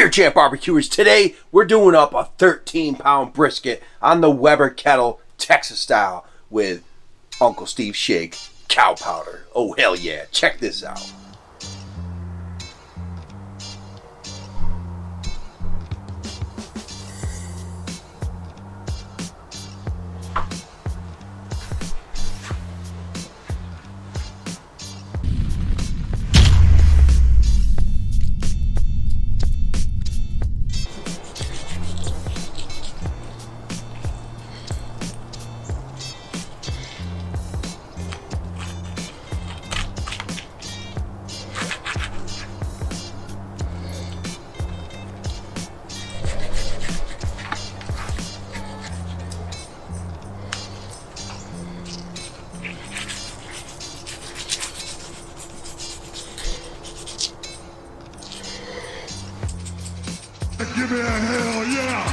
Beer Champ Barbecuers. Today we're doing up a 13-pound brisket on the Weber Kettle, Texas style, with Uncle Steve Shake cow powder. Oh hell yeah, check this out. Give me a hell yeah!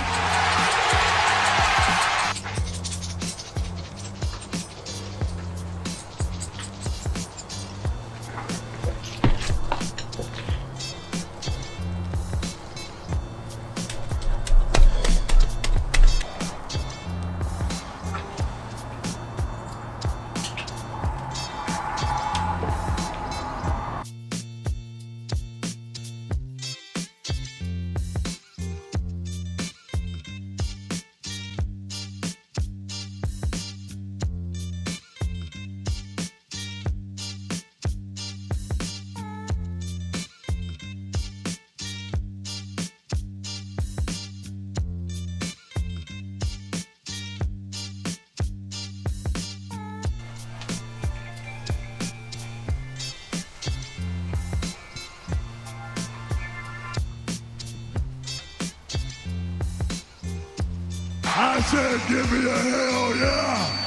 I said, give me a hell yeah!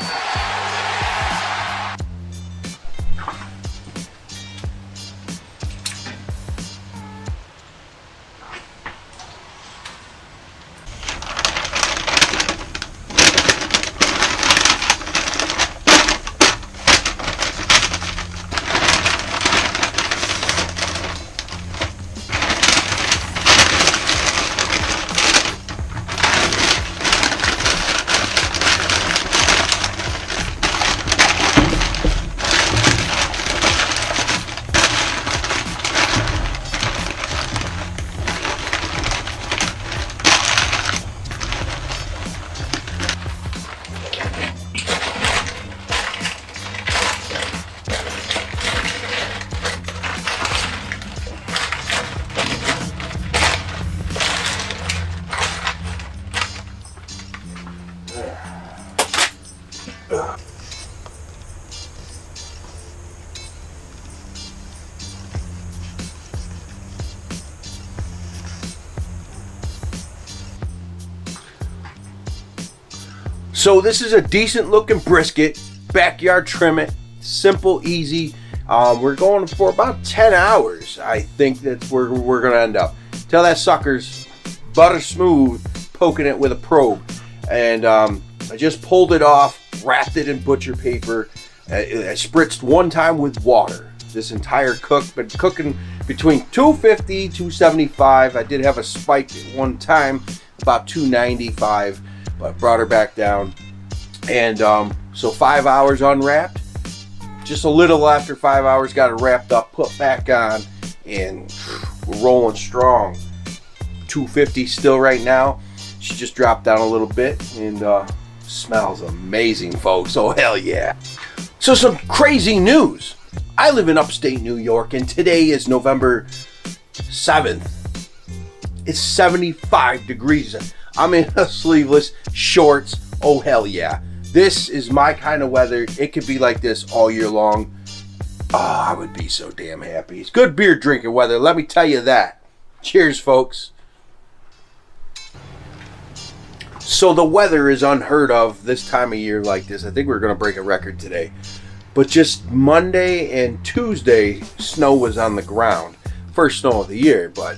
So this is a decent looking brisket, backyard trim it, simple, easy. We're going for about 10 hours. I think that's where we're gonna end up. Till that sucker's butter smooth, poking it with a probe. And I just pulled it off, wrapped it in butcher paper. I spritzed one time with water. This entire cook, been cooking between 250, 275. I did have a spike at one time, about 295. But brought her back down, and so 5 hours unwrapped. Just a little after 5 hours, got it wrapped up, put back on, and we're rolling strong. 250 still right now. She just dropped down a little bit, and smells amazing, folks. Oh hell yeah! So some crazy news. I live in upstate New York, and today is November 7th. It's 75 degrees. I'm in a sleeveless shorts. Oh hell yeah. This is my kind of weather. It could be like this all year long. Oh, I would be so damn happy. It's good beer drinking weather, let me tell you that. Cheers, folks. So the weather is unheard of this time of year like this. I think we're gonna break a record today. But just Monday and Tuesday, snow was on the ground. First snow of the year, but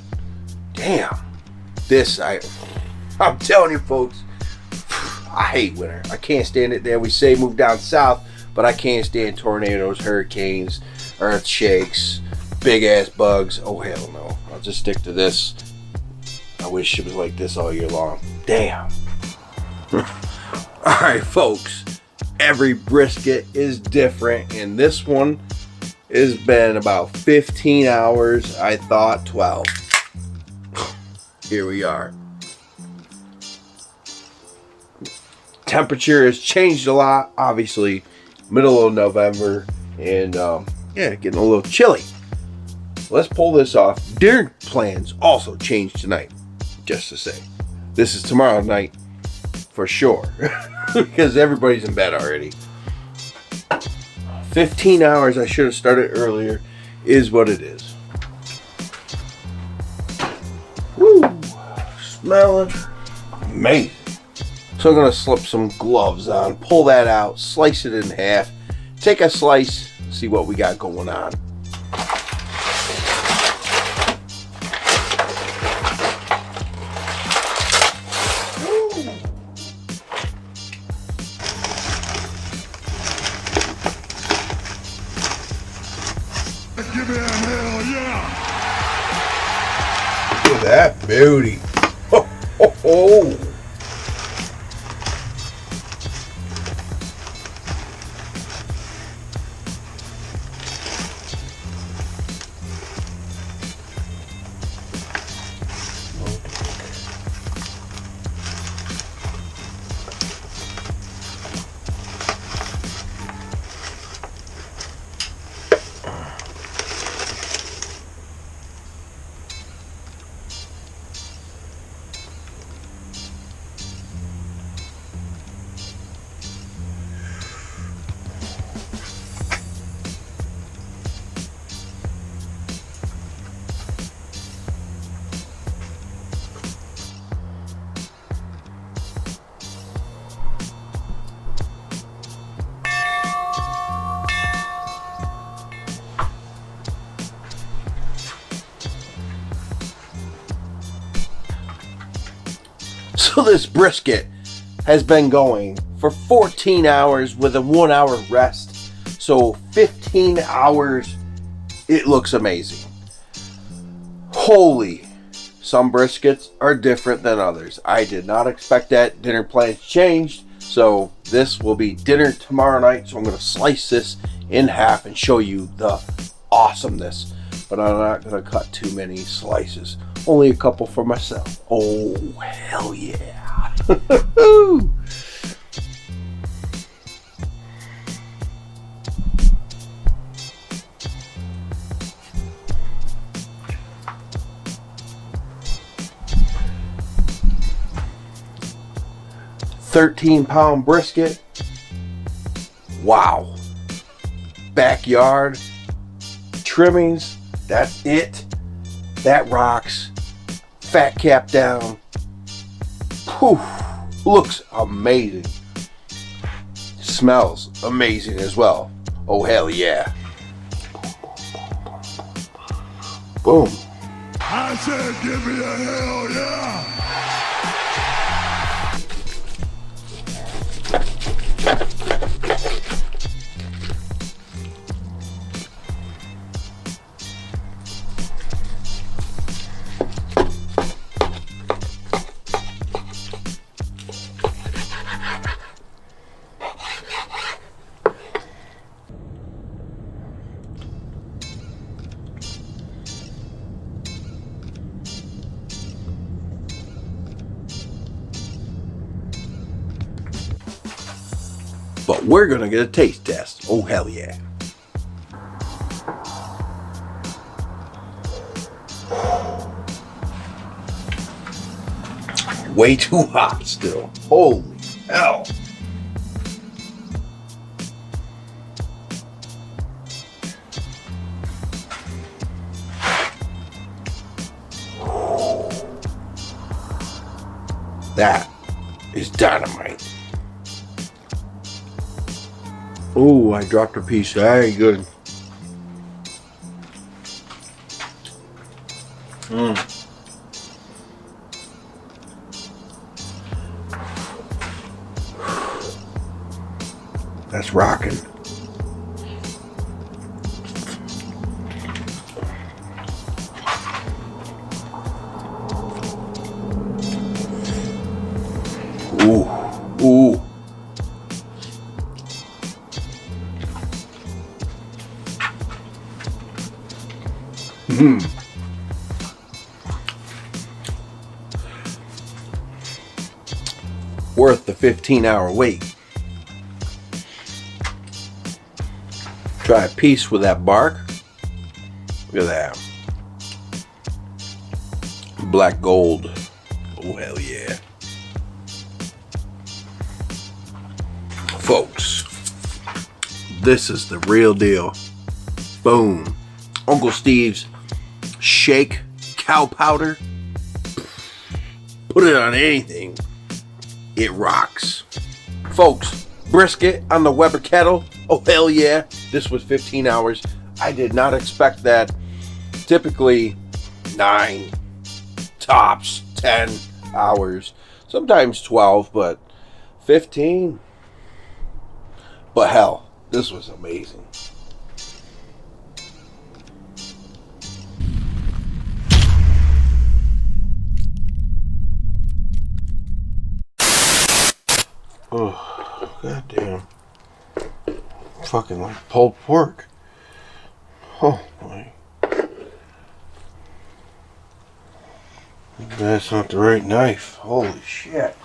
damn. I'm telling you, folks, I hate winter. I can't stand it. There we say move down south, but I can't stand tornadoes, hurricanes, earth shakes, big ass bugs. Oh hell no. I'll just stick to this. I wish it was like this all year long. Damn. Alright, folks. Every brisket is different, and this one has been about 15 hours. I thought 12. Here we are. Temperature has changed a lot, obviously. Middle of November, and yeah, getting a little chilly. Let's pull this off. Dinner plans also changed tonight, just to say. This is tomorrow night for sure, because everybody's in bed already. 15 hours, I should have started earlier, is what it is. Woo! Smelling amazing. So I'm going to slip some gloves on, pull that out, slice it in half, take a slice, see what we got going on. Give me a hell yeah! Look at that beauty. Ho, ho, ho. So this brisket has been going for 14 hours with a 1 hour rest. So 15 hours, it looks amazing. Holy, some briskets are different than others. I did not expect that. Dinner plans changed. So this will be dinner tomorrow night. So I'm going to slice this in half and show you the awesomeness. But I'm not going to cut too many slices. Only a couple for myself. Oh, hell yeah. 13-pound brisket. Wow. Backyard trimmings. That's it. That rocks. Fat cap down. Poof. Looks amazing. Smells amazing as well. Oh, hell yeah. Boom. I said give me a hell yeah! But we're gonna get a taste test. Oh, hell yeah. Way too hot still. Holy hell. That is dynamite. Oh, I dropped a piece. Very good. That's rocking. Worth the 15-hour wait. Try a piece with that bark. Look at that. Black gold. Oh, hell yeah. Folks, this is the real deal. Boom. Uncle Steve's shake cow powder. Put it on anything. It rocks. Folks, brisket on the Weber kettle. Oh, hell yeah. This was 15 hours. I did not expect that. Typically 9, tops 10 hours. Sometimes 12, but 15. But hell, this was amazing. Oh, goddamn. Fucking like pulled pork. Oh boy. That's not the right knife. Holy shit.